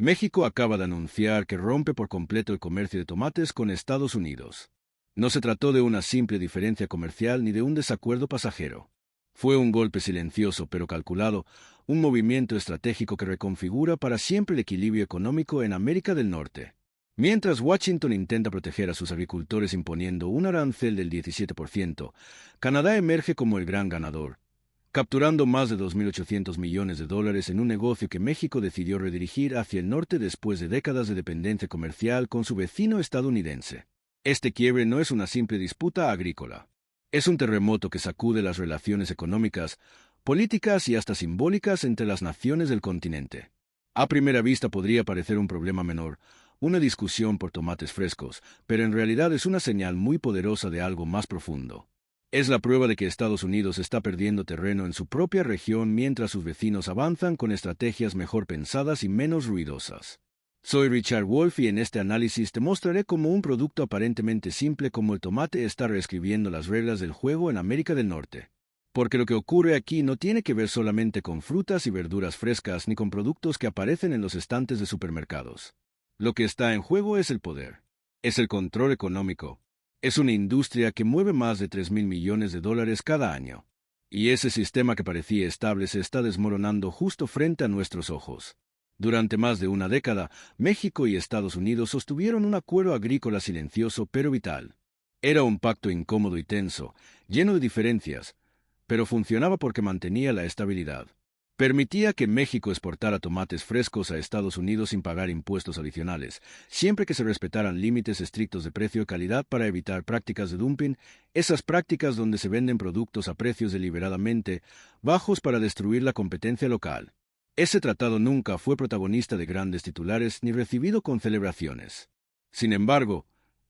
México acaba de anunciar que rompe por completo el comercio de tomates con Estados Unidos. No se trató de una simple diferencia comercial ni de un desacuerdo pasajero. Fue un golpe silencioso pero calculado, un movimiento estratégico que reconfigura para siempre el equilibrio económico en América del Norte. Mientras Washington intenta proteger a sus agricultores imponiendo un arancel del 17%, Canadá emerge como el gran ganador, capturando más de 2.800 millones de dólares en un negocio que México decidió redirigir hacia el norte después de décadas de dependencia comercial con su vecino estadounidense. Este quiebre no es una simple disputa agrícola. Es un terremoto que sacude las relaciones económicas, políticas y hasta simbólicas entre las naciones del continente. A primera vista podría parecer un problema menor, una discusión por tomates frescos, pero en realidad es una señal muy poderosa de algo más profundo. Es la prueba de que Estados Unidos está perdiendo terreno en su propia región mientras sus vecinos avanzan con estrategias mejor pensadas y menos ruidosas. Soy Richard Wolff y en este análisis te mostraré cómo un producto aparentemente simple como el tomate está reescribiendo las reglas del juego en América del Norte. Porque lo que ocurre aquí no tiene que ver solamente con frutas y verduras frescas ni con productos que aparecen en los estantes de supermercados. Lo que está en juego es el poder. Es el control económico. Es una industria que mueve más de 3.000 millones de dólares cada año. Y ese sistema que parecía estable se está desmoronando justo frente a nuestros ojos. Durante más de una década, México y Estados Unidos sostuvieron un acuerdo agrícola silencioso pero vital. Era un pacto incómodo y tenso, lleno de diferencias, pero funcionaba porque mantenía la estabilidad. Permitía que México exportara tomates frescos a Estados Unidos sin pagar impuestos adicionales, siempre que se respetaran límites estrictos de precio y calidad para evitar prácticas de dumping, esas prácticas donde se venden productos a precios deliberadamente bajos para destruir la competencia local. Ese tratado nunca fue protagonista de grandes titulares ni recibido con celebraciones. Sin embargo,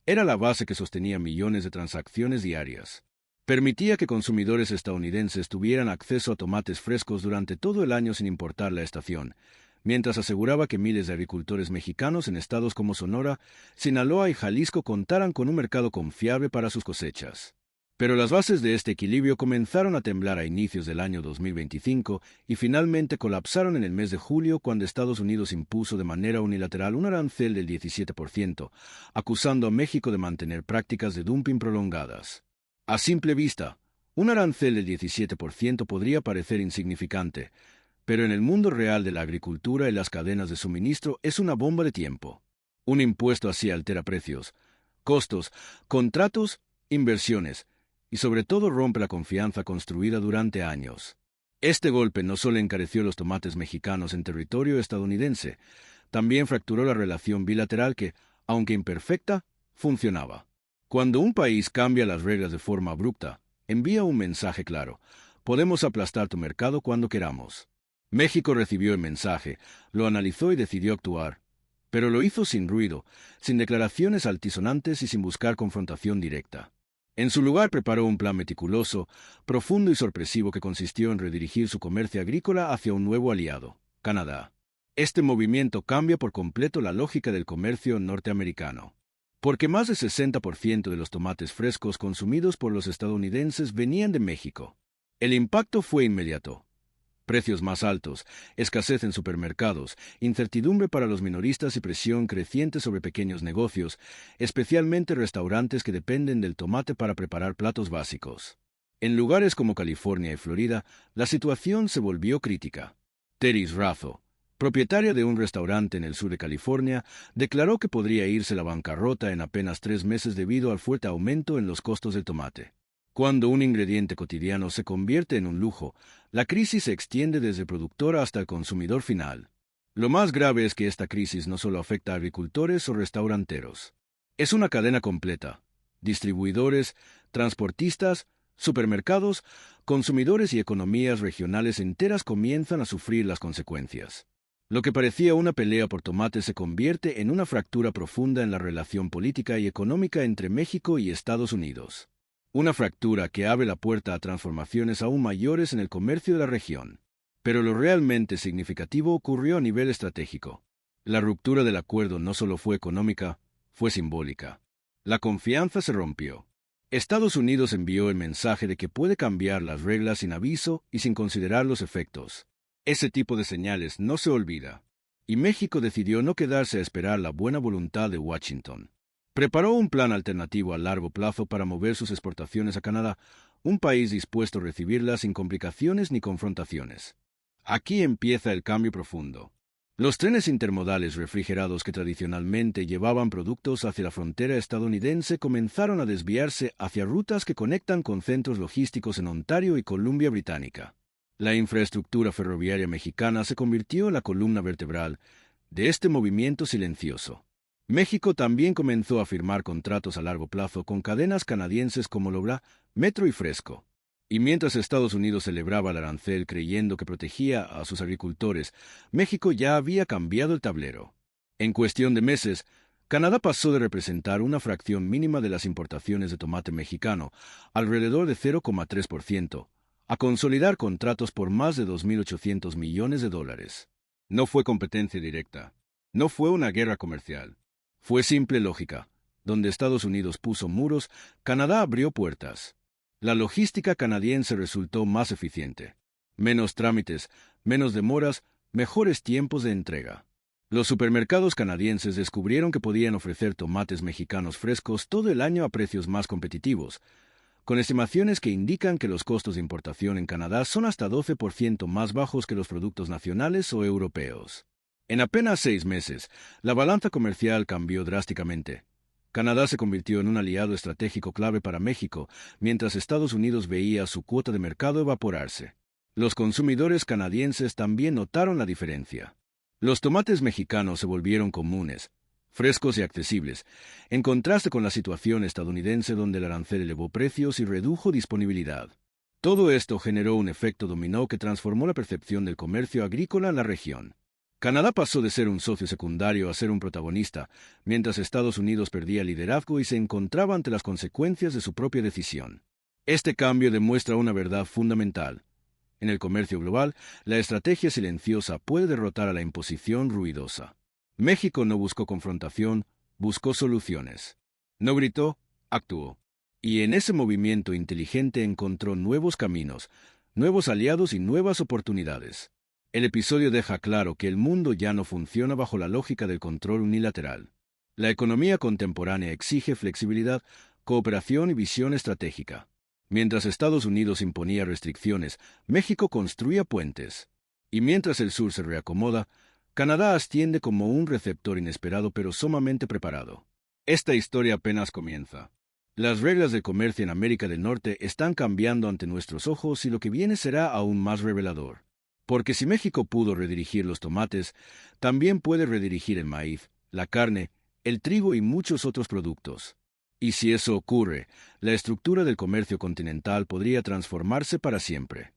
era la base que sostenía millones de transacciones diarias. Permitía que consumidores estadounidenses tuvieran acceso a tomates frescos durante todo el año sin importar la estación, mientras aseguraba que miles de agricultores mexicanos en estados como Sonora, Sinaloa y Jalisco contaran con un mercado confiable para sus cosechas. Pero las bases de este equilibrio comenzaron a temblar a inicios del año 2025 y finalmente colapsaron en el mes de julio cuando Estados Unidos impuso de manera unilateral un arancel del 17%, acusando a México de mantener prácticas de dumping prolongadas. A simple vista, un arancel del 17% podría parecer insignificante, pero en el mundo real de la agricultura y las cadenas de suministro es una bomba de tiempo. Un impuesto así altera precios, costos, contratos, inversiones, y sobre todo rompe la confianza construida durante años. Este golpe no solo encareció los tomates mexicanos en territorio estadounidense, también fracturó la relación bilateral que, aunque imperfecta, funcionaba. Cuando un país cambia las reglas de forma abrupta, envía un mensaje claro: podemos aplastar tu mercado cuando queramos. México recibió el mensaje, lo analizó y decidió actuar, pero lo hizo sin ruido, sin declaraciones altisonantes y sin buscar confrontación directa. En su lugar preparó un plan meticuloso, profundo y sorpresivo que consistió en redirigir su comercio agrícola hacia un nuevo aliado, Canadá. Este movimiento cambia por completo la lógica del comercio norteamericano. Porque más del 60% de los tomates frescos consumidos por los estadounidenses venían de México. El impacto fue inmediato. Precios más altos, escasez en supermercados, incertidumbre para los minoristas y presión creciente sobre pequeños negocios, especialmente restaurantes que dependen del tomate para preparar platos básicos. En lugares como California y Florida, la situación se volvió crítica. Teris Razo, propietaria de un restaurante en el sur de California, declaró que podría irse a la bancarrota en apenas 3 meses debido al fuerte aumento en los costos del tomate. Cuando un ingrediente cotidiano se convierte en un lujo, la crisis se extiende desde el productor hasta el consumidor final. Lo más grave es que esta crisis no solo afecta a agricultores o restauranteros. Es una cadena completa. Distribuidores, transportistas, supermercados, consumidores y economías regionales enteras comienzan a sufrir las consecuencias. Lo que parecía una pelea por tomate se convierte en una fractura profunda en la relación política y económica entre México y Estados Unidos. Una fractura que abre la puerta a transformaciones aún mayores en el comercio de la región. Pero lo realmente significativo ocurrió a nivel estratégico. La ruptura del acuerdo no solo fue económica, fue simbólica. La confianza se rompió. Estados Unidos envió el mensaje de que puede cambiar las reglas sin aviso y sin considerar los efectos. Ese tipo de señales no se olvida. y México decidió no quedarse a esperar la buena voluntad de Washington. Preparó un plan alternativo a largo plazo para mover sus exportaciones a Canadá, un país dispuesto a recibirlas sin complicaciones ni confrontaciones. Aquí empieza el cambio profundo. Los trenes intermodales refrigerados que tradicionalmente llevaban productos hacia la frontera estadounidense comenzaron a desviarse hacia rutas que conectan con centros logísticos en Ontario y Columbia Británica. La infraestructura ferroviaria mexicana se convirtió en la columna vertebral de este movimiento silencioso. México también comenzó a firmar contratos a largo plazo con cadenas canadienses como Loblaw, Metro y Fresco. Y mientras Estados Unidos celebraba el arancel creyendo que protegía a sus agricultores, México ya había cambiado el tablero. En cuestión de meses, Canadá pasó de representar una fracción mínima de las importaciones de tomate mexicano, alrededor de 0,3%, a consolidar contratos por más de $2.800 millones. No fue competencia directa. No fue una guerra comercial. Fue simple lógica. Donde Estados Unidos puso muros, Canadá abrió puertas. La logística canadiense resultó más eficiente. Menos trámites, menos demoras, mejores tiempos de entrega. Los supermercados canadienses descubrieron que podían ofrecer tomates mexicanos frescos todo el año a precios más competitivos, con estimaciones que indican que los costos de importación en Canadá son hasta 12% más bajos que los productos nacionales o europeos. En apenas 6 meses, la balanza comercial cambió drásticamente. Canadá se convirtió en un aliado estratégico clave para México, mientras Estados Unidos veía su cuota de mercado evaporarse. Los consumidores canadienses también notaron la diferencia. Los tomates mexicanos se volvieron comunes, frescos y accesibles, en contraste con la situación estadounidense donde el arancel elevó precios y redujo disponibilidad. Todo esto generó un efecto dominó que transformó la percepción del comercio agrícola en la región. Canadá pasó de ser un socio secundario a ser un protagonista, mientras Estados Unidos perdía liderazgo y se encontraba ante las consecuencias de su propia decisión. Este cambio demuestra una verdad fundamental. En el comercio global, la estrategia silenciosa puede derrotar a la imposición ruidosa. México no buscó confrontación, buscó soluciones. No gritó, actuó. Y en ese movimiento inteligente encontró nuevos caminos, nuevos aliados y nuevas oportunidades. El episodio deja claro que el mundo ya no funciona bajo la lógica del control unilateral. La economía contemporánea exige flexibilidad, cooperación y visión estratégica. Mientras Estados Unidos imponía restricciones, México construía puentes. Y mientras el sur se reacomoda, Canadá asciende como un receptor inesperado pero sumamente preparado. Esta historia apenas comienza. Las reglas de comercio en América del Norte están cambiando ante nuestros ojos y lo que viene será aún más revelador. Porque si México pudo redirigir los tomates, también puede redirigir el maíz, la carne, el trigo y muchos otros productos. Y si eso ocurre, la estructura del comercio continental podría transformarse para siempre.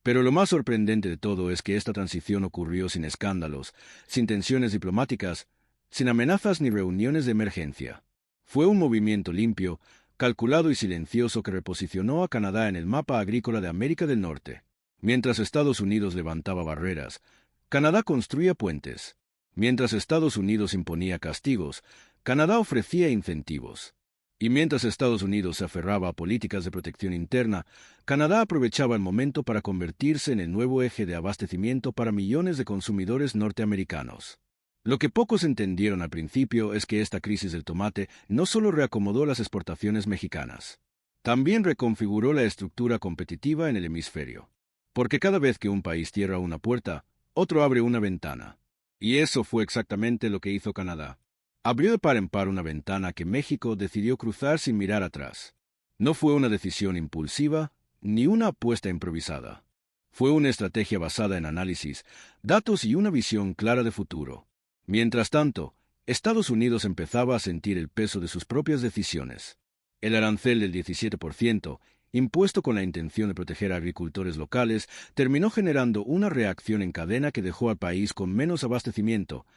Pero lo más sorprendente de todo es que esta transición ocurrió sin escándalos, sin tensiones diplomáticas, sin amenazas ni reuniones de emergencia. Fue un movimiento limpio, calculado y silencioso que reposicionó a Canadá en el mapa agrícola de América del Norte. Mientras Estados Unidos levantaba barreras, Canadá construía puentes. Mientras Estados Unidos imponía castigos, Canadá ofrecía incentivos. Y mientras Estados Unidos se aferraba a políticas de protección interna, Canadá aprovechaba el momento para convertirse en el nuevo eje de abastecimiento para millones de consumidores norteamericanos. Lo que pocos entendieron al principio es que esta crisis del tomate no solo reacomodó las exportaciones mexicanas, también reconfiguró la estructura competitiva en el hemisferio. Porque cada vez que un país cierra una puerta, otro abre una ventana. Y eso fue exactamente lo que hizo Canadá. Abrió de par en par una ventana que México decidió cruzar sin mirar atrás. No fue una decisión impulsiva, ni una apuesta improvisada. Fue una estrategia basada en análisis, datos y una visión clara de futuro. Mientras tanto, Estados Unidos empezaba a sentir el peso de sus propias decisiones. El arancel del 17%, impuesto con la intención de proteger a agricultores locales, terminó generando una reacción en cadena que dejó al país con menos abastecimiento,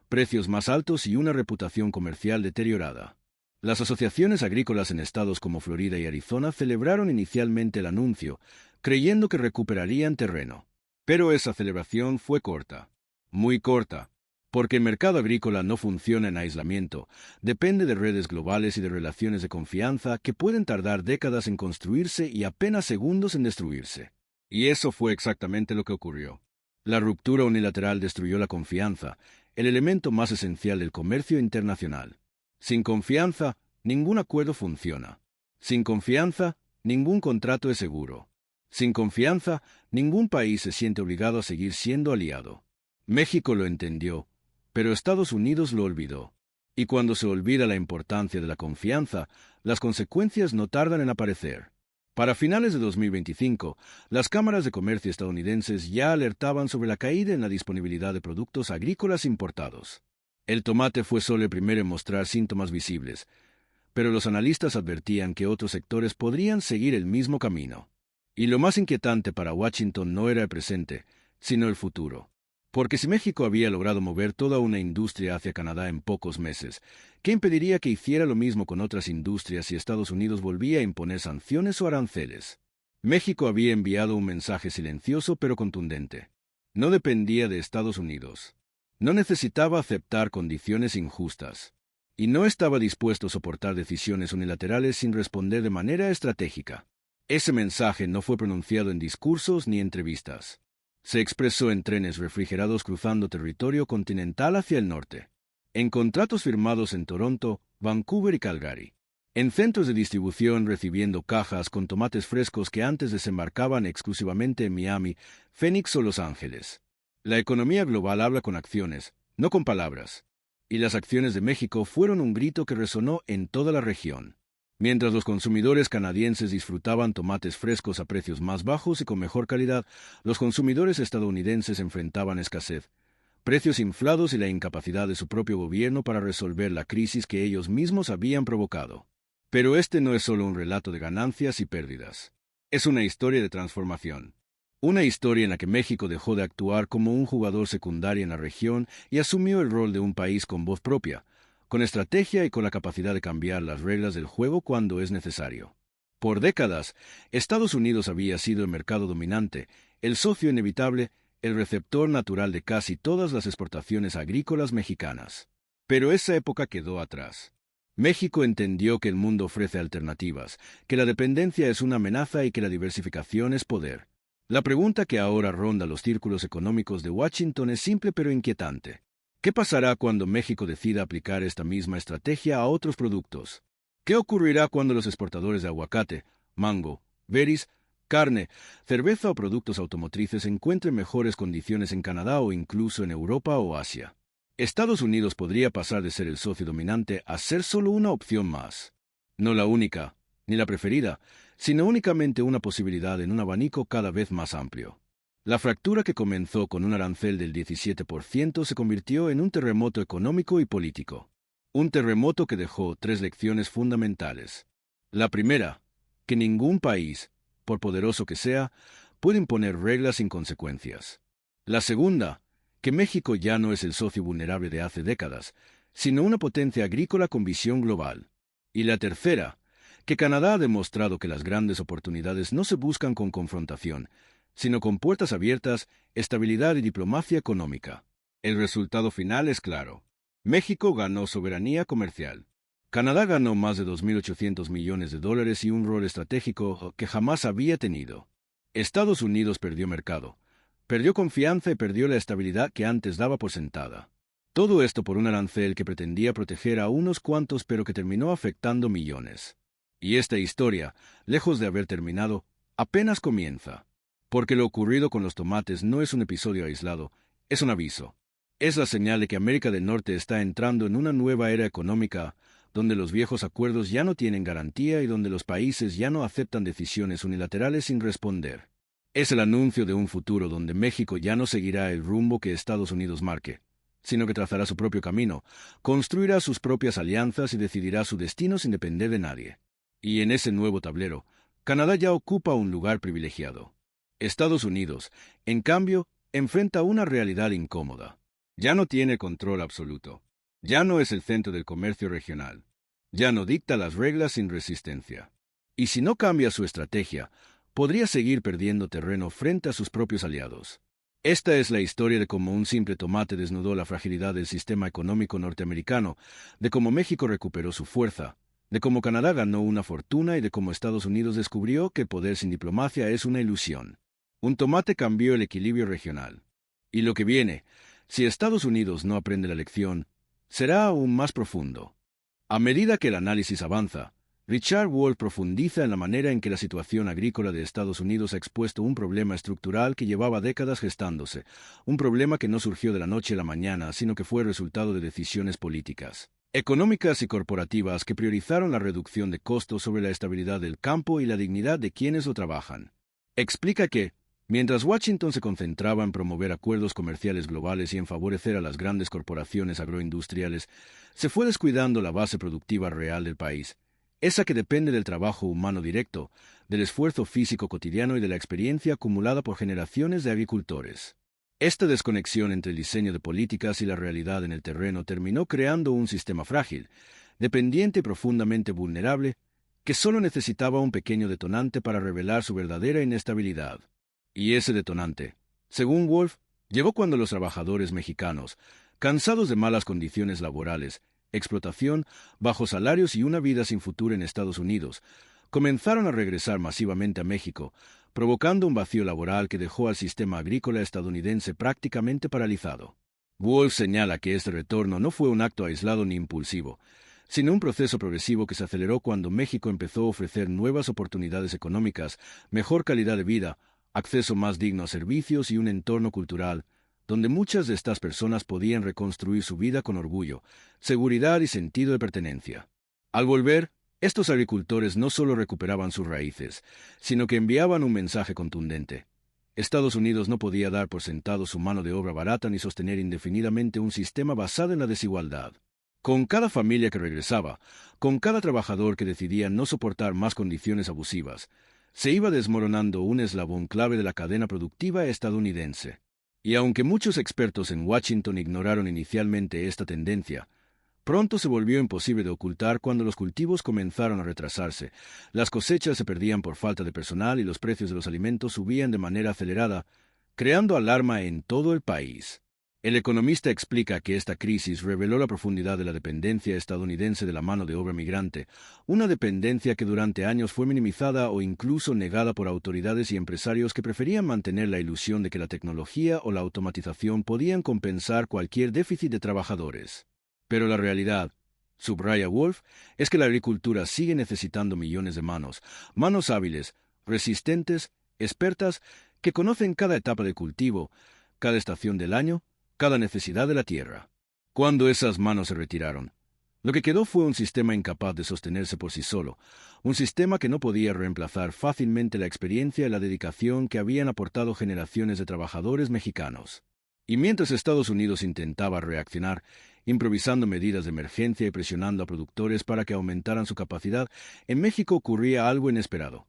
precios más altos y una reputación comercial deteriorada. Las asociaciones agrícolas en estados como Florida y Arizona celebraron inicialmente el anuncio, creyendo que recuperarían terreno. Pero esa celebración fue corta, muy corta. Porque el mercado agrícola no funciona en aislamiento, depende de redes globales y de relaciones de confianza que pueden tardar décadas en construirse y apenas segundos en destruirse. Y eso fue exactamente lo que ocurrió. La ruptura unilateral destruyó la confianza, el elemento más esencial del comercio internacional. Sin confianza, ningún acuerdo funciona. Sin confianza, ningún contrato es seguro. Sin confianza, ningún país se siente obligado a seguir siendo aliado. México lo entendió, pero Estados Unidos lo olvidó. Y cuando se olvida la importancia de la confianza, las consecuencias no tardan en aparecer. Para finales de 2025, las cámaras de comercio estadounidenses ya alertaban sobre la caída en la disponibilidad de productos agrícolas importados. El tomate fue solo el primero en mostrar síntomas visibles, pero los analistas advertían que otros sectores podrían seguir el mismo camino. Y lo más inquietante para Washington no era el presente, sino el futuro. Porque si México había logrado mover toda una industria hacia Canadá en pocos meses, ¿qué impediría que hiciera lo mismo con otras industrias si Estados Unidos volvía a imponer sanciones o aranceles? México había enviado un mensaje silencioso pero contundente. No dependía de Estados Unidos. No necesitaba aceptar condiciones injustas. Y no estaba dispuesto a soportar decisiones unilaterales sin responder de manera estratégica. Ese mensaje no fue pronunciado en discursos ni entrevistas. Se expresó en trenes refrigerados cruzando territorio continental hacia el norte, en contratos firmados en Toronto, Vancouver y Calgary, en centros de distribución recibiendo cajas con tomates frescos que antes desembarcaban exclusivamente en Miami, Phoenix o Los Ángeles. La economía global habla con acciones, no con palabras, y las acciones de México fueron un grito que resonó en toda la región. Mientras los consumidores canadienses disfrutaban tomates frescos a precios más bajos y con mejor calidad, los consumidores estadounidenses enfrentaban escasez, precios inflados y la incapacidad de su propio gobierno para resolver la crisis que ellos mismos habían provocado. Pero este no es solo un relato de ganancias y pérdidas. Es una historia de transformación. Una historia en la que México dejó de actuar como un jugador secundario en la región y asumió el rol de un país con voz propia, con estrategia y con la capacidad de cambiar las reglas del juego cuando es necesario. Por décadas, Estados Unidos había sido el mercado dominante, el socio inevitable, el receptor natural de casi todas las exportaciones agrícolas mexicanas. Pero esa época quedó atrás. México entendió que el mundo ofrece alternativas, que la dependencia es una amenaza y que la diversificación es poder. La pregunta que ahora ronda los círculos económicos de Washington es simple pero inquietante. ¿Qué pasará cuando México decida aplicar esta misma estrategia a otros productos? ¿Qué ocurrirá cuando los exportadores de aguacate, mango, berries, carne, cerveza o productos automotrices encuentren mejores condiciones en Canadá o incluso en Europa o Asia? Estados Unidos podría pasar de ser el socio dominante a ser solo una opción más. No la única, ni la preferida, sino únicamente una posibilidad en un abanico cada vez más amplio. La fractura que comenzó con un arancel del 17% se convirtió en un terremoto económico y político. Un terremoto que dejó 3 lecciones fundamentales. La primera, que ningún país, por poderoso que sea, puede imponer reglas sin consecuencias. La segunda, que México ya no es el socio vulnerable de hace décadas, sino una potencia agrícola con visión global. Y la tercera, que Canadá ha demostrado que las grandes oportunidades no se buscan con confrontación, sino con puertas abiertas, estabilidad y diplomacia económica. El resultado final es claro. México ganó soberanía comercial. Canadá ganó más de $2.800 millones y un rol estratégico que jamás había tenido. Estados Unidos perdió mercado, perdió confianza y perdió la estabilidad que antes daba por sentada. Todo esto por un arancel que pretendía proteger a unos cuantos pero que terminó afectando millones. Y esta historia, lejos de haber terminado, apenas comienza. Porque lo ocurrido con los tomates no es un episodio aislado, es un aviso. Es la señal de que América del Norte está entrando en una nueva era económica, donde los viejos acuerdos ya no tienen garantía y donde los países ya no aceptan decisiones unilaterales sin responder. Es el anuncio de un futuro donde México ya no seguirá el rumbo que Estados Unidos marque, sino que trazará su propio camino, construirá sus propias alianzas y decidirá su destino sin depender de nadie. Y en ese nuevo tablero, Canadá ya ocupa un lugar privilegiado. Estados Unidos, en cambio, enfrenta una realidad incómoda. Ya no tiene control absoluto. Ya no es el centro del comercio regional. Ya no dicta las reglas sin resistencia. Y si no cambia su estrategia, podría seguir perdiendo terreno frente a sus propios aliados. Esta es la historia de cómo un simple tomate desnudó la fragilidad del sistema económico norteamericano, de cómo México recuperó su fuerza, de cómo Canadá ganó una fortuna y de cómo Estados Unidos descubrió que el poder sin diplomacia es una ilusión. Un tomate cambió el equilibrio regional. Y lo que viene, si Estados Unidos no aprende la lección, será aún más profundo. A medida que el análisis avanza, Richard Wolff profundiza en la manera en que la situación agrícola de Estados Unidos ha expuesto un problema estructural que llevaba décadas gestándose, un problema que no surgió de la noche a la mañana, sino que fue resultado de decisiones políticas, económicas y corporativas que priorizaron la reducción de costos sobre la estabilidad del campo y la dignidad de quienes lo trabajan. Explica que, mientras Washington se concentraba en promover acuerdos comerciales globales y en favorecer a las grandes corporaciones agroindustriales, se fue descuidando la base productiva real del país, esa que depende del trabajo humano directo, del esfuerzo físico cotidiano y de la experiencia acumulada por generaciones de agricultores. Esta desconexión entre el diseño de políticas y la realidad en el terreno terminó creando un sistema frágil, dependiente y profundamente vulnerable, que solo necesitaba un pequeño detonante para revelar su verdadera inestabilidad. Y ese detonante, según Wolff, llegó cuando los trabajadores mexicanos, cansados de malas condiciones laborales, explotación, bajos salarios y una vida sin futuro en Estados Unidos, comenzaron a regresar masivamente a México, provocando un vacío laboral que dejó al sistema agrícola estadounidense prácticamente paralizado. Wolff señala que este retorno no fue un acto aislado ni impulsivo, sino un proceso progresivo que se aceleró cuando México empezó a ofrecer nuevas oportunidades económicas, mejor calidad de vida, acceso más digno a servicios y un entorno cultural, donde muchas de estas personas podían reconstruir su vida con orgullo, seguridad y sentido de pertenencia. Al volver, estos agricultores no solo recuperaban sus raíces, sino que enviaban un mensaje contundente. Estados Unidos no podía dar por sentado su mano de obra barata ni sostener indefinidamente un sistema basado en la desigualdad. Con cada familia que regresaba, con cada trabajador que decidía no soportar más condiciones abusivas, se iba desmoronando un eslabón clave de la cadena productiva estadounidense. Y aunque muchos expertos en Washington ignoraron inicialmente esta tendencia, pronto se volvió imposible de ocultar cuando los cultivos comenzaron a retrasarse, las cosechas se perdían por falta de personal y los precios de los alimentos subían de manera acelerada, creando alarma en todo el país. El economista explica que esta crisis reveló la profundidad de la dependencia estadounidense de la mano de obra migrante, una dependencia que durante años fue minimizada o incluso negada por autoridades y empresarios que preferían mantener la ilusión de que la tecnología o la automatización podían compensar cualquier déficit de trabajadores. Pero la realidad, subraya Wolff, es que la agricultura sigue necesitando millones de manos hábiles, resistentes, expertas, que conocen cada etapa de cultivo, cada estación del año, cada necesidad de la tierra. Cuando esas manos se retiraron, lo que quedó fue un sistema incapaz de sostenerse por sí solo, un sistema que no podía reemplazar fácilmente la experiencia y la dedicación que habían aportado generaciones de trabajadores mexicanos. Y mientras Estados Unidos intentaba reaccionar, improvisando medidas de emergencia y presionando a productores para que aumentaran su capacidad, en México ocurría algo inesperado.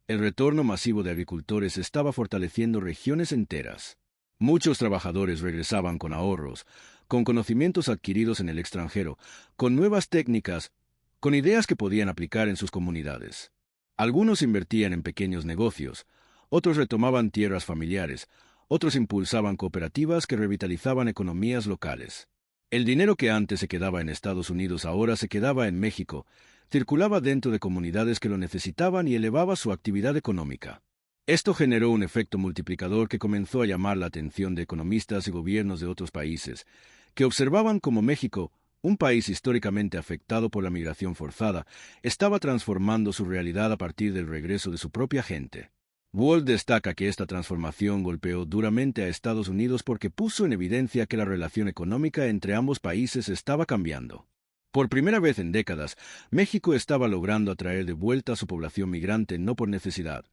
El retorno masivo de agricultores estaba fortaleciendo regiones enteras. Muchos trabajadores regresaban con ahorros, con conocimientos adquiridos en el extranjero, con nuevas técnicas, con ideas que podían aplicar en sus comunidades. Algunos invertían en pequeños negocios, otros retomaban tierras familiares, otros impulsaban cooperativas que revitalizaban economías locales. El dinero que antes se quedaba en Estados Unidos ahora se quedaba en México, circulaba dentro de comunidades que lo necesitaban y elevaba su actividad económica. Esto generó un efecto multiplicador que comenzó a llamar la atención de economistas y gobiernos de otros países, que observaban cómo México, un país históricamente afectado por la migración forzada, estaba transformando su realidad a partir del regreso de su propia gente. Wolff destaca que esta transformación golpeó duramente a Estados Unidos porque puso en evidencia que la relación económica entre ambos países estaba cambiando. Por primera vez en décadas, México estaba logrando atraer de vuelta a su población migrante no por necesidad,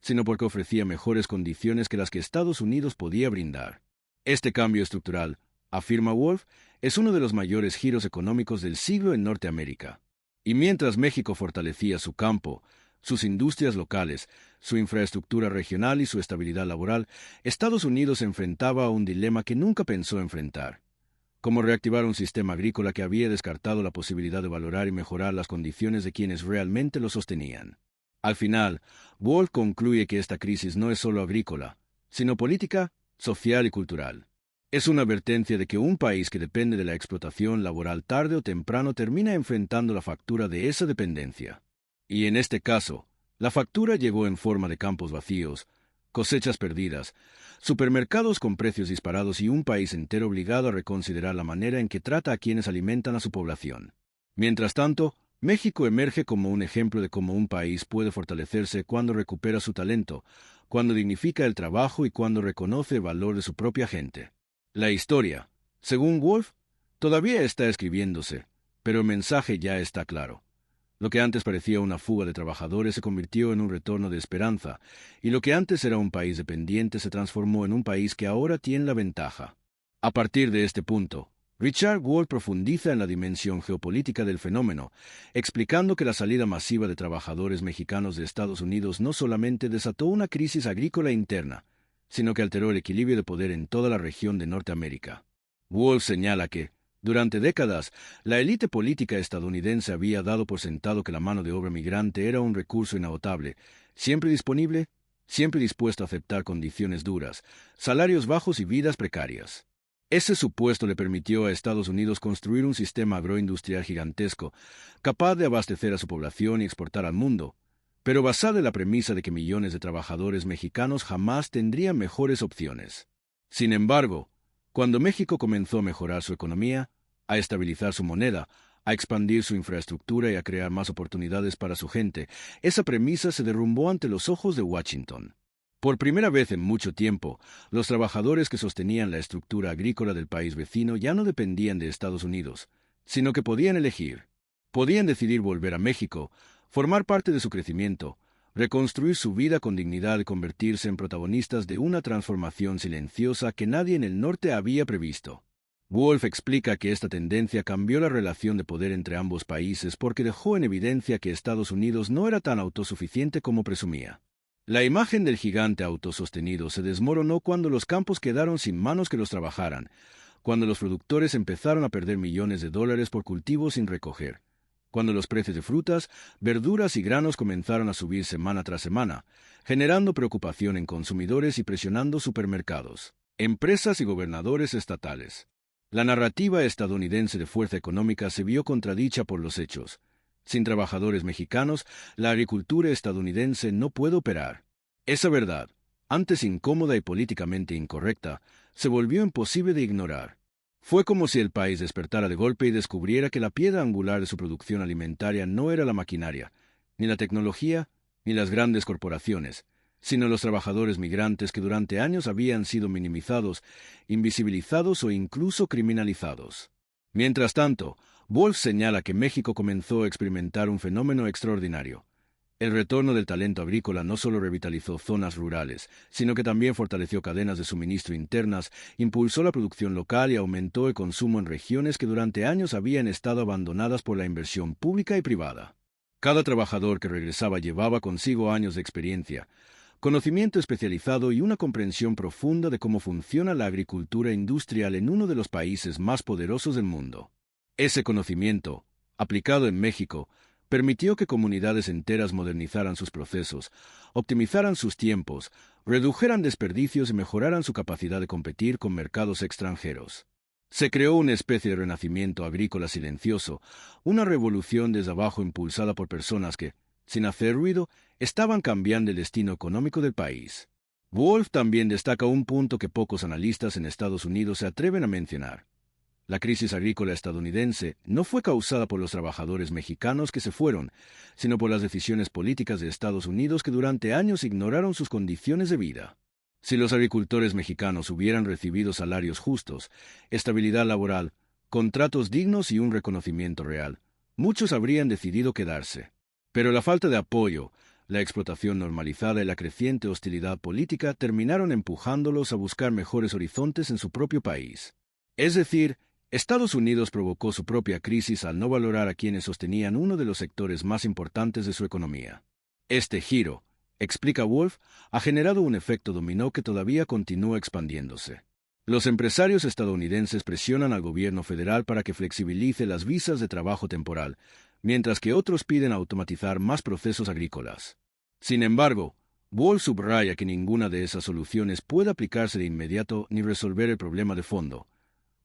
sino porque ofrecía mejores condiciones que las que Estados Unidos podía brindar. Este cambio estructural, afirma Wolff, es uno de los mayores giros económicos del siglo en Norteamérica. Y mientras México fortalecía su campo, sus industrias locales, su infraestructura regional y su estabilidad laboral, Estados Unidos se enfrentaba a un dilema que nunca pensó enfrentar: cómo reactivar un sistema agrícola que había descartado la posibilidad de valorar y mejorar las condiciones de quienes realmente lo sostenían. Al final, Wolff concluye que esta crisis no es solo agrícola, sino política, social y cultural. Es una advertencia de que un país que depende de la explotación laboral tarde o temprano termina enfrentando la factura de esa dependencia. Y en este caso, la factura llegó en forma de campos vacíos, cosechas perdidas, supermercados con precios disparados y un país entero obligado a reconsiderar la manera en que trata a quienes alimentan a su población. Mientras tanto, México emerge como un ejemplo de cómo un país puede fortalecerse cuando recupera su talento, cuando dignifica el trabajo y cuando reconoce el valor de su propia gente. La historia, según Wolf, todavía está escribiéndose, pero el mensaje ya está claro. Lo que antes parecía una fuga de trabajadores se convirtió en un retorno de esperanza, y lo que antes era un país dependiente se transformó en un país que ahora tiene la ventaja. A partir de este punto, Richard Wolff profundiza en la dimensión geopolítica del fenómeno, explicando que la salida masiva de trabajadores mexicanos de Estados Unidos no solamente desató una crisis agrícola interna, sino que alteró el equilibrio de poder en toda la región de Norteamérica. Wolff señala que, durante décadas, la élite política estadounidense había dado por sentado que la mano de obra migrante era un recurso inagotable, siempre disponible, siempre dispuesto a aceptar condiciones duras, salarios bajos y vidas precarias. Ese supuesto le permitió a Estados Unidos construir un sistema agroindustrial gigantesco, capaz de abastecer a su población y exportar al mundo, pero basado en la premisa de que millones de trabajadores mexicanos jamás tendrían mejores opciones. Sin embargo, cuando México comenzó a mejorar su economía, a estabilizar su moneda, a expandir su infraestructura y a crear más oportunidades para su gente, esa premisa se derrumbó ante los ojos de Washington. Por primera vez en mucho tiempo, los trabajadores que sostenían la estructura agrícola del país vecino ya no dependían de Estados Unidos, sino que podían elegir. Podían decidir volver a México, formar parte de su crecimiento, reconstruir su vida con dignidad y convertirse en protagonistas de una transformación silenciosa que nadie en el norte había previsto. Wolff explica que esta tendencia cambió la relación de poder entre ambos países porque dejó en evidencia que Estados Unidos no era tan autosuficiente como presumía. La imagen del gigante autosostenido se desmoronó cuando los campos quedaron sin manos que los trabajaran, cuando los productores empezaron a perder millones de dólares por cultivos sin recoger, cuando los precios de frutas, verduras y granos comenzaron a subir semana tras semana, generando preocupación en consumidores y presionando supermercados, empresas y gobernadores estatales. La narrativa estadounidense de fuerza económica se vio contradicha por los hechos. Sin trabajadores mexicanos, la agricultura estadounidense no puede operar. Esa verdad, antes incómoda y políticamente incorrecta, se volvió imposible de ignorar. Fue como si el país despertara de golpe y descubriera que la piedra angular de su producción alimentaria no era la maquinaria, ni la tecnología, ni las grandes corporaciones, sino los trabajadores migrantes que durante años habían sido minimizados, invisibilizados o incluso criminalizados. Mientras tanto, Wolff señala que México comenzó a experimentar un fenómeno extraordinario. El retorno del talento agrícola no solo revitalizó zonas rurales, sino que también fortaleció cadenas de suministro internas, impulsó la producción local y aumentó el consumo en regiones que durante años habían estado abandonadas por la inversión pública y privada. Cada trabajador que regresaba llevaba consigo años de experiencia, conocimiento especializado y una comprensión profunda de cómo funciona la agricultura industrial en uno de los países más poderosos del mundo. Ese conocimiento, aplicado en México, permitió que comunidades enteras modernizaran sus procesos, optimizaran sus tiempos, redujeran desperdicios y mejoraran su capacidad de competir con mercados extranjeros. Se creó una especie de renacimiento agrícola silencioso, una revolución desde abajo impulsada por personas que, sin hacer ruido, estaban cambiando el destino económico del país. Wolff también destaca un punto que pocos analistas en Estados Unidos se atreven a mencionar. La crisis agrícola estadounidense no fue causada por los trabajadores mexicanos que se fueron, sino por las decisiones políticas de Estados Unidos que durante años ignoraron sus condiciones de vida. Si los agricultores mexicanos hubieran recibido salarios justos, estabilidad laboral, contratos dignos y un reconocimiento real, muchos habrían decidido quedarse. Pero la falta de apoyo, la explotación normalizada y la creciente hostilidad política terminaron empujándolos a buscar mejores horizontes en su propio país. Es decir, Estados Unidos provocó su propia crisis al no valorar a quienes sostenían uno de los sectores más importantes de su economía. Este giro, explica Wolff, ha generado un efecto dominó que todavía continúa expandiéndose. Los empresarios estadounidenses presionan al gobierno federal para que flexibilice las visas de trabajo temporal, mientras que otros piden automatizar más procesos agrícolas. Sin embargo, Wolff subraya que ninguna de esas soluciones puede aplicarse de inmediato ni resolver el problema de fondo.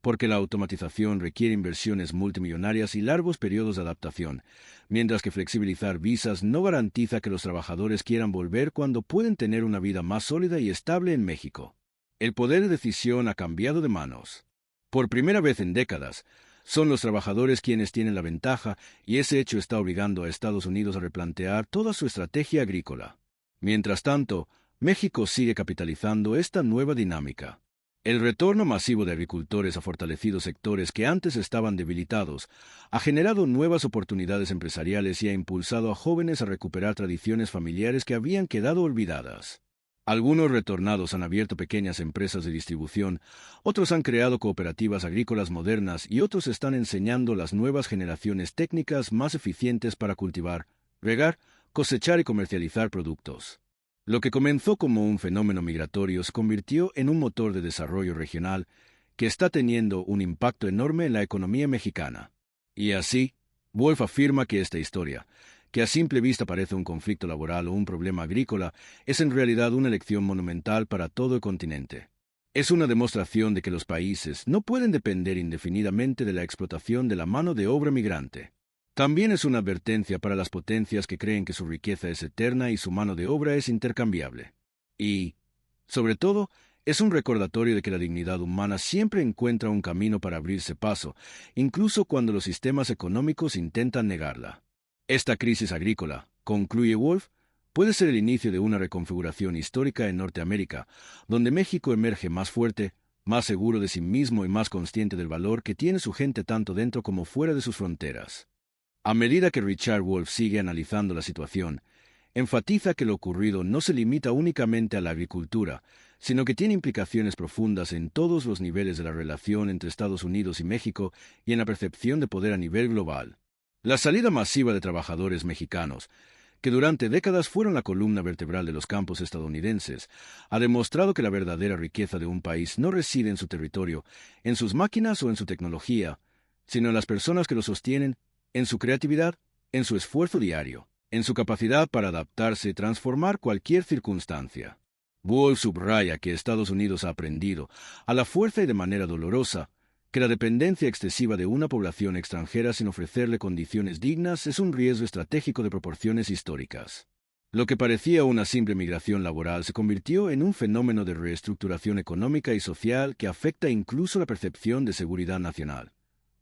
porque la automatización requiere inversiones multimillonarias y largos periodos de adaptación, mientras que flexibilizar visas no garantiza que los trabajadores quieran volver cuando pueden tener una vida más sólida y estable en México. El poder de decisión ha cambiado de manos. Por primera vez en décadas, son los trabajadores quienes tienen la ventaja, y ese hecho está obligando a Estados Unidos a replantear toda su estrategia agrícola. Mientras tanto, México sigue capitalizando esta nueva dinámica. El retorno masivo de agricultores a fortalecidos sectores que antes estaban debilitados ha generado nuevas oportunidades empresariales y ha impulsado a jóvenes a recuperar tradiciones familiares que habían quedado olvidadas. Algunos retornados han abierto pequeñas empresas de distribución, otros han creado cooperativas agrícolas modernas y otros están enseñando a las nuevas generaciones técnicas más eficientes para cultivar, regar, cosechar y comercializar productos. Lo que comenzó como un fenómeno migratorio se convirtió en un motor de desarrollo regional que está teniendo un impacto enorme en la economía mexicana. Y así, Wolf afirma que esta historia, que a simple vista parece un conflicto laboral o un problema agrícola, es en realidad una lección monumental para todo el continente. Es una demostración de que los países no pueden depender indefinidamente de la explotación de la mano de obra migrante. También es una advertencia para las potencias que creen que su riqueza es eterna y su mano de obra es intercambiable. Y, sobre todo, es un recordatorio de que la dignidad humana siempre encuentra un camino para abrirse paso, incluso cuando los sistemas económicos intentan negarla. Esta crisis agrícola, concluye Wolf, puede ser el inicio de una reconfiguración histórica en Norteamérica, donde México emerge más fuerte, más seguro de sí mismo y más consciente del valor que tiene su gente tanto dentro como fuera de sus fronteras. A medida que Richard Wolf sigue analizando la situación, enfatiza que lo ocurrido no se limita únicamente a la agricultura, sino que tiene implicaciones profundas en todos los niveles de la relación entre Estados Unidos y México y en la percepción de poder a nivel global. La salida masiva de trabajadores mexicanos, que durante décadas fueron la columna vertebral de los campos estadounidenses, ha demostrado que la verdadera riqueza de un país no reside en su territorio, en sus máquinas o en su tecnología, sino en las personas que lo sostienen, en su creatividad, en su esfuerzo diario, en su capacidad para adaptarse y transformar cualquier circunstancia. Wolf subraya que Estados Unidos ha aprendido, a la fuerza y de manera dolorosa, que la dependencia excesiva de una población extranjera sin ofrecerle condiciones dignas es un riesgo estratégico de proporciones históricas. Lo que parecía una simple migración laboral se convirtió en un fenómeno de reestructuración económica y social que afecta incluso la percepción de seguridad nacional,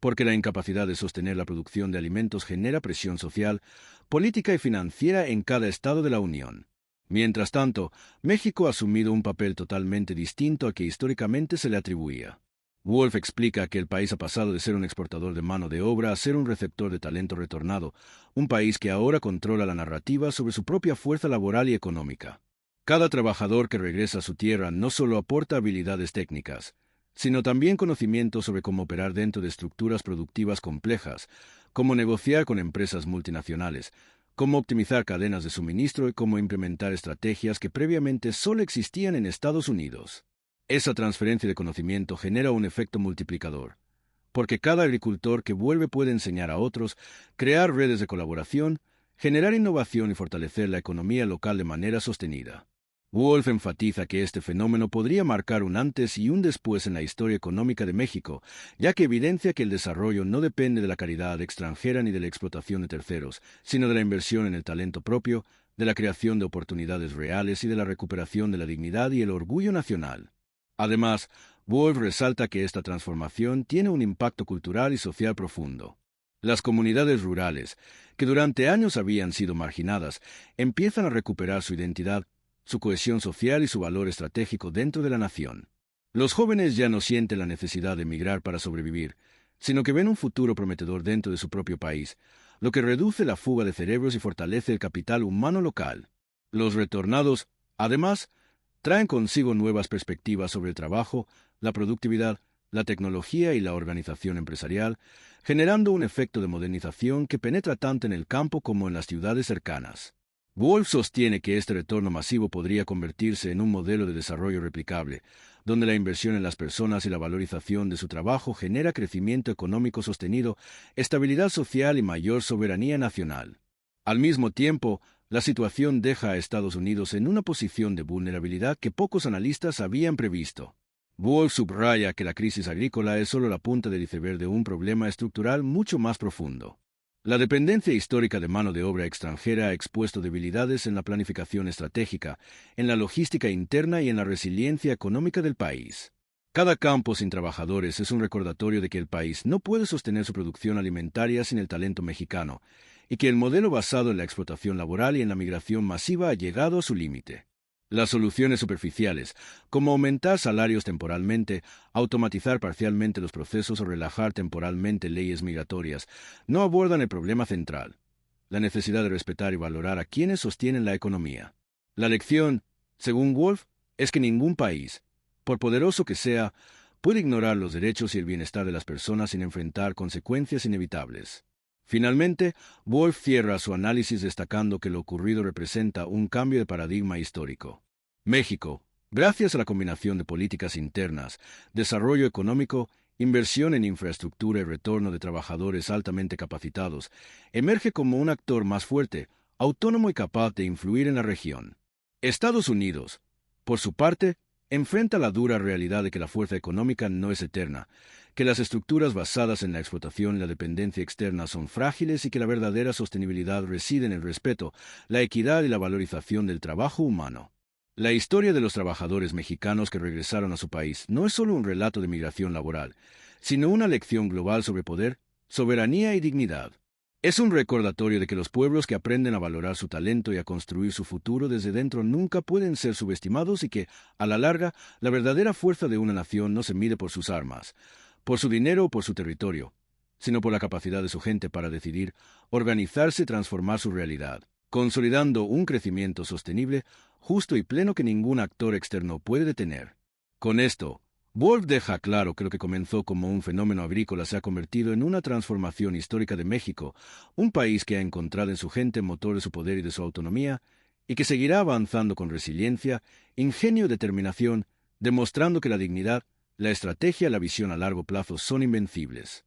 porque la incapacidad de sostener la producción de alimentos genera presión social, política y financiera en cada estado de la Unión. Mientras tanto, México ha asumido un papel totalmente distinto al que históricamente se le atribuía. Wolf explica que el país ha pasado de ser un exportador de mano de obra a ser un receptor de talento retornado, un país que ahora controla la narrativa sobre su propia fuerza laboral y económica. Cada trabajador que regresa a su tierra no solo aporta habilidades técnicas, sino también conocimiento sobre cómo operar dentro de estructuras productivas complejas, cómo negociar con empresas multinacionales, cómo optimizar cadenas de suministro y cómo implementar estrategias que previamente solo existían en Estados Unidos. Esa transferencia de conocimiento genera un efecto multiplicador, porque cada agricultor que vuelve puede enseñar a otros, crear redes de colaboración, generar innovación y fortalecer la economía local de manera sostenida. Wolf enfatiza que este fenómeno podría marcar un antes y un después en la historia económica de México, ya que evidencia que el desarrollo no depende de la caridad extranjera ni de la explotación de terceros, sino de la inversión en el talento propio, de la creación de oportunidades reales y de la recuperación de la dignidad y el orgullo nacional. Además, Wolf resalta que esta transformación tiene un impacto cultural y social profundo. Las comunidades rurales, que durante años habían sido marginadas, empiezan a recuperar su identidad, su cohesión social y su valor estratégico dentro de la nación. Los jóvenes ya no sienten la necesidad de emigrar para sobrevivir, sino que ven un futuro prometedor dentro de su propio país, lo que reduce la fuga de cerebros y fortalece el capital humano local. Los retornados, además, traen consigo nuevas perspectivas sobre el trabajo, la productividad, la tecnología y la organización empresarial, generando un efecto de modernización que penetra tanto en el campo como en las ciudades cercanas. Wolf sostiene que este retorno masivo podría convertirse en un modelo de desarrollo replicable, donde la inversión en las personas y la valorización de su trabajo genera crecimiento económico sostenido, estabilidad social y mayor soberanía nacional. Al mismo tiempo, la situación deja a Estados Unidos en una posición de vulnerabilidad que pocos analistas habían previsto. Wolf subraya que la crisis agrícola es solo la punta del iceberg de un problema estructural mucho más profundo. La dependencia histórica de mano de obra extranjera ha expuesto debilidades en la planificación estratégica, en la logística interna y en la resiliencia económica del país. Cada campo sin trabajadores es un recordatorio de que el país no puede sostener su producción alimentaria sin el talento mexicano, y que el modelo basado en la explotación laboral y en la migración masiva ha llegado a su límite. Las soluciones superficiales, como aumentar salarios temporalmente, automatizar parcialmente los procesos o relajar temporalmente leyes migratorias, no abordan el problema central, la necesidad de respetar y valorar a quienes sostienen la economía. La lección, según Wolf, es que ningún país, por poderoso que sea, puede ignorar los derechos y el bienestar de las personas sin enfrentar consecuencias inevitables. Finalmente, Wolf cierra su análisis destacando que lo ocurrido representa un cambio de paradigma histórico. México, gracias a la combinación de políticas internas, desarrollo económico, inversión en infraestructura y retorno de trabajadores altamente capacitados, emerge como un actor más fuerte, autónomo y capaz de influir en la región. Estados Unidos, por su parte, enfrenta la dura realidad de que la fuerza económica no es eterna, que las estructuras basadas en la explotación y la dependencia externa son frágiles y que la verdadera sostenibilidad reside en el respeto, la equidad y la valorización del trabajo humano. La historia de los trabajadores mexicanos que regresaron a su país no es solo un relato de migración laboral, sino una lección global sobre poder, soberanía y dignidad. Es un recordatorio de que los pueblos que aprenden a valorar su talento y a construir su futuro desde dentro nunca pueden ser subestimados y que, a la larga, la verdadera fuerza de una nación no se mide por sus armas, por su dinero o por su territorio, sino por la capacidad de su gente para decidir, organizarse y transformar su realidad, consolidando un crecimiento sostenible, justo y pleno que ningún actor externo puede detener. Con esto, Wolf deja claro que lo que comenzó como un fenómeno agrícola se ha convertido en una transformación histórica de México, un país que ha encontrado en su gente motor de su poder y de su autonomía, y que seguirá avanzando con resiliencia, ingenio y determinación, demostrando que la dignidad, la estrategia y la visión a largo plazo son invencibles.